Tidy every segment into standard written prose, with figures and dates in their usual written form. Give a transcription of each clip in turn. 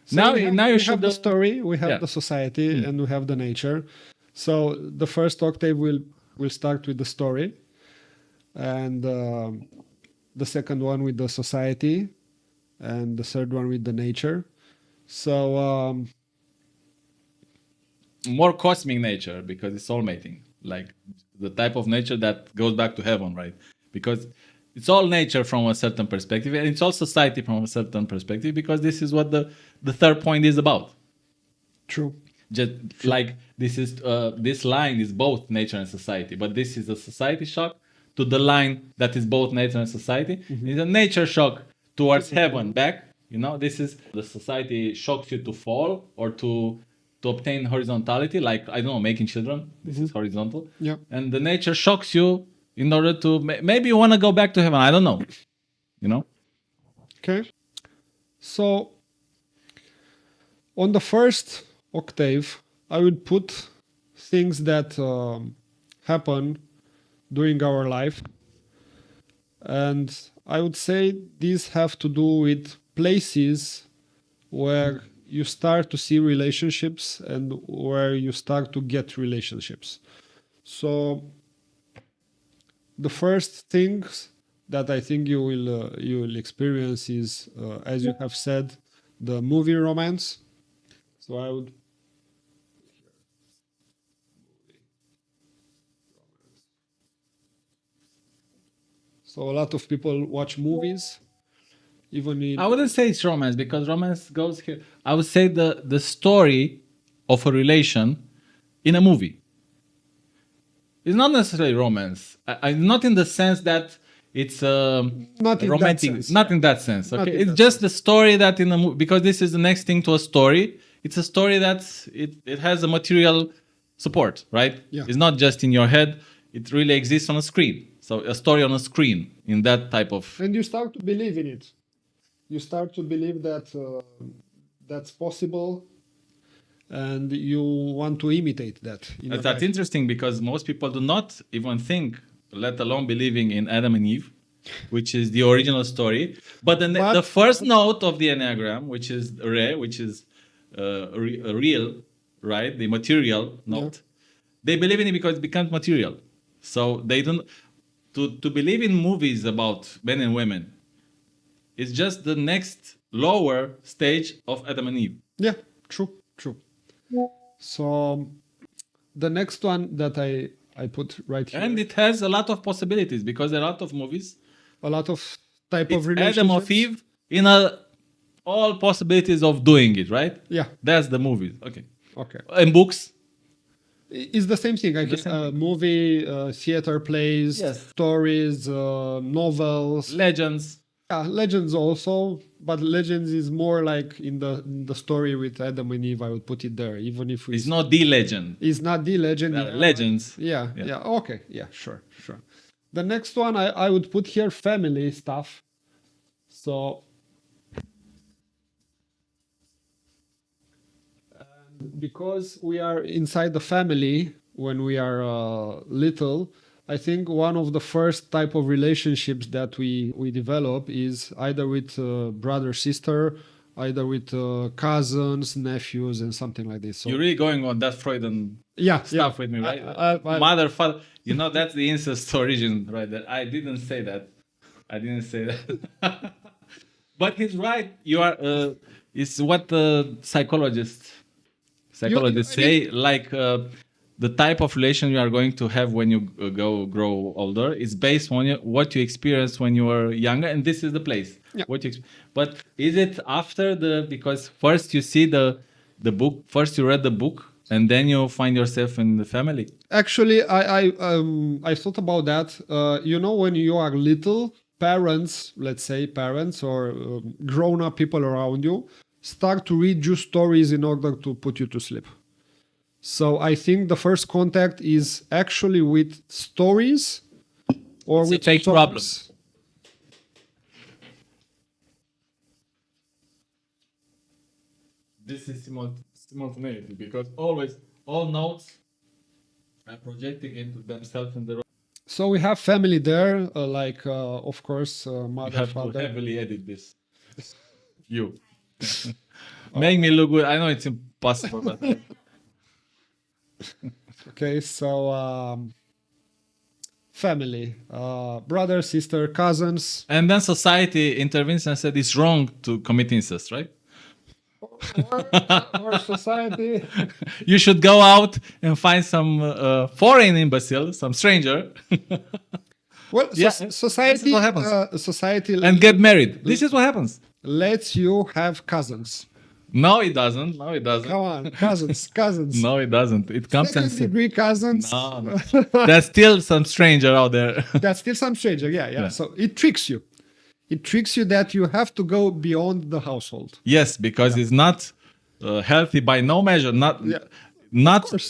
So now we you have should the story, we have Yeah. the society, and we have the nature. So the first octave will start with the story, and the second one with the society, and the third one with the nature. So more cosmic nature because it's soulmating, like the type of nature that goes back to heaven, right? Because it's all nature from a certain perspective, and it's all society from a certain perspective, because this is what the third point is about. true. Just like this line is both nature and society, but this is a society shock to the line that is both nature and society. It's a nature shock towards heaven back. This is the society shocks you to fall or to obtain horizontality, like I don't know, making children. This is horizontal. Yeah. And the nature shocks you in order to maybe you want to go back to heaven. I don't know. Okay. So on the first octave, I would put things that happen during our life. And I would say these have to do with places where you start to see relationships and where you start to get relationships. So the first things that I think you will experience is, as you have said, the movie romance. So I would. So a lot of people watch movies, even in. I wouldn't say it's romance, because romance goes here. I would say the story of a relation in a movie. It's not necessarily romance. Not in the sense that it's Not in that romantic. sense, Not yeah. in that sense. Not Okay, in it's that just the story that in a movie, because this is the next thing to a story. It's a story that's it has a material support, right? Yeah. It's not just in your head. It really exists on a screen. So a story on a screen in that type of. And you start to believe in it. You start to believe that that's possible, and you want to imitate that. In your That's life. interesting, because most people do not even think, let alone believing in Adam and Eve, which is the original story. But the first note of the Enneagram, which is Re, which is real, right? The material note. They believe in it because it becomes material. So they don't. To believe in movies about men and women is just the next lower stage of Adam and Eve. Yeah, true. So the next one that I put right here, And it has a lot of possibilities, because there are a lot of movies. a lot of type It's of relationships. Adam of Eve in all possibilities of doing it, right? Yeah. That's the movies. Okay. Okay. And books. It's the same thing. Movie, theater plays, Yes. stories, novels. Legends. Legends also, but Legends is more like in the story with Adam and Eve. I would put it there, even if It's not the legend. It's not the legend. Legends. Yeah. Okay. Yeah. Sure. The next one I would put here family stuff. So. Because we are inside the family when we are little, I think one of the first type of relationships that we develop is either with brother, sister, either with cousins, nephews, and something like this. So You're really going on that Freudian stuff with me, right? Mother, father. That's the incest origin, right? That I didn't say that. But he's right. You are. It's what the psychologists say. Like the type of relation you are going to have when you grow older is based on what you experienced when you were younger, and this is the place. Yeah. But is it after because first you see the book, first you read the book, and then you find yourself in the family? Actually, I thought about that. When you are little, parents, let's say parents or grown-up people around you, start to read you stories in order to put you to sleep. So I think the first contact is actually with stories or with fake problems. This is simultaneity, because always all notes are projecting into themselves in the. So we have family there, of course, mother, You have father. to heavily edit this. You. Make me look good. I know it's impossible, but Okay, so family, brother, sister, cousins. and then society intervenes and said it's wrong to commit incest, right? Or society. You should go out and find some foreign imbecile, some stranger, Well, Yeah, society. this is what happens. Society and get married. This is what happens. lets you have cousins. No, it doesn't. No, it doesn't. Come on, cousins. No, it doesn't. It comes Second and degree cousins. No. There's still some stranger out there. That's still some stranger. Yeah. Yeah. So it tricks you. It tricks you that you have to go beyond the household. Yes, because it's not healthy by no measure. Not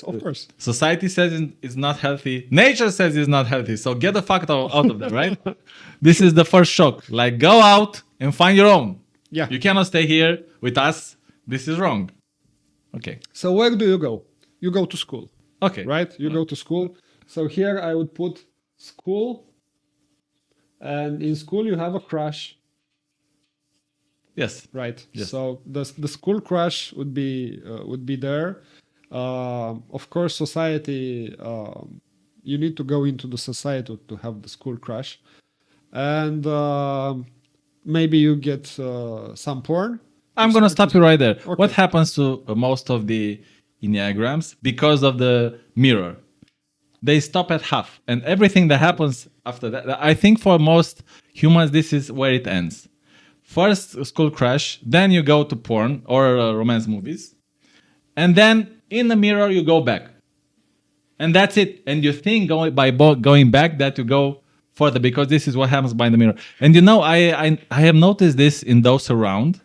Of course. Society says it's not healthy. Nature says it's not healthy. So get the fuck out of there, right? This is the first shock. Like, go out and find your own. Yeah. You cannot stay here with us. This is wrong. Okay. So where do you go? You go to school, Okay. right? You go to school. So here I would put school, and in school you have a crush, Yes. right? Yes. So the school crush would be there. Of course, society. You need to go into the society to have the school crush, and maybe you get some porn. I'm going to stop you right there. Okay. What happens to most of the Enneagrams because of the mirror? They stop at half. And everything that happens after that, I think for most humans, this is where it ends. First, school crush. Then you go to porn or romance movies. And then in the mirror, you go back. And that's it. And you think going back that you go further because this is what happens by the mirror. And you know, I have noticed this in those around,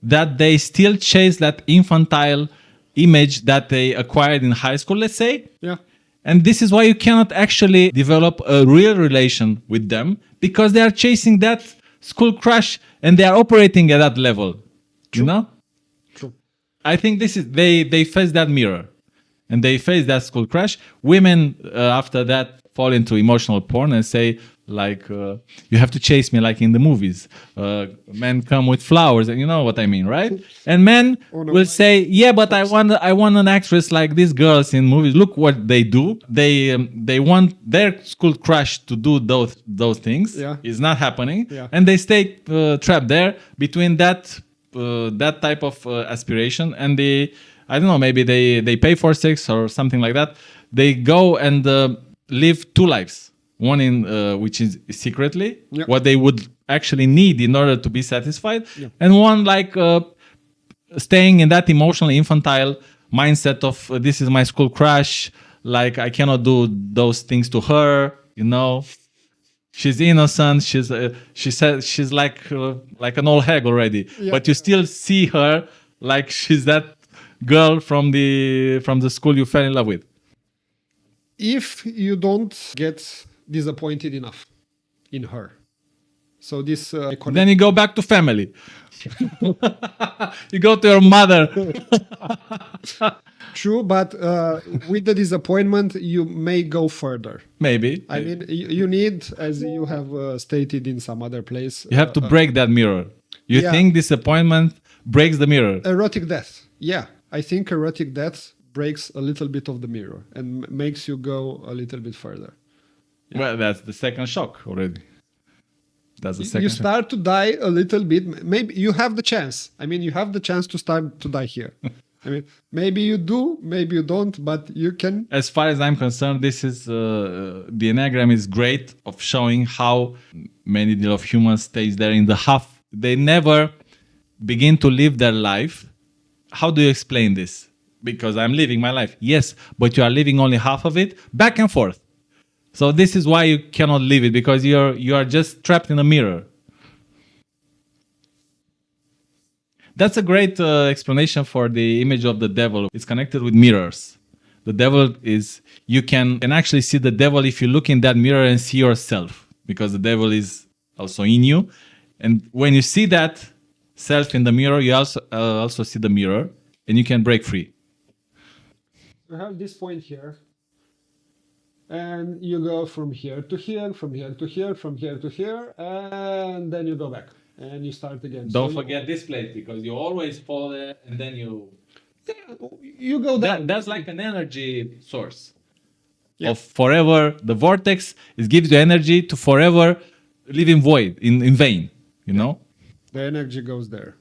that they still chase that infantile image that they acquired in high school, let's say. Yeah. And this is why you cannot actually develop a real relation with them because they are chasing that school crush and they are operating at that level. True. You know? True. I think this is they face that mirror and they face that school crush. Women after that fall into emotional porn and say like you have to chase me like in the movies. Men come with flowers and you know what I mean, right? And men will say, yeah, but I want an actress like these girls in movies. Look what they do. They want their school crush to do those things. Yeah. It's not happening. Yeah. And they stay trapped there between that type of aspiration and I don't know, maybe they pay for sex or something like that. They go and live two lives. One in which is secretly what they would actually need in order to be satisfied, and one like staying in that emotional infantile mindset of this is my school crush. Like I cannot do those things to her. You know, she's innocent. She said she's like an old hag already, but you still see her like she's that girl from the school you fell in love with. If you don't get disappointed enough in her, so this then you go back to family. You go to your mother. True, but with the disappointment you may go further. Maybe. I mean, you need, as you have stated in some other place, You have to break that mirror. You think disappointment breaks the mirror. erotic death. Yeah, I think erotic death breaks a little bit of the mirror and makes you go a little bit further. Well, that's the second shock already. That's the second You shock. start to die a little bit. Maybe you have the chance. I mean, you have the chance to start to die here. I mean, maybe you do, maybe you don't, but you can. As far as I'm concerned, this is the Enneagram is great of showing how many deal of humans stays there in the half. They never begin to live their life. How do you explain this? Because I'm living my life. Yes, but you are living only half of it, back and forth. So this is why you cannot live it, because you are just trapped in a mirror. That's a great explanation for the image of the devil. It's connected with mirrors. The devil is, you can actually see the devil if you look in that mirror and see yourself, because the devil is also in you. And when you see that self in the mirror, you also see the mirror, and you can break free. You have this point here, and you go from here to here, from here to here, from here to here, and then you go back. and you start again. Don't forget this place, because you always fall there and then you go down. That's like an energy source. Yeah. Of forever. The vortex, it gives you energy to forever live in void, in vain, you know? The energy goes there.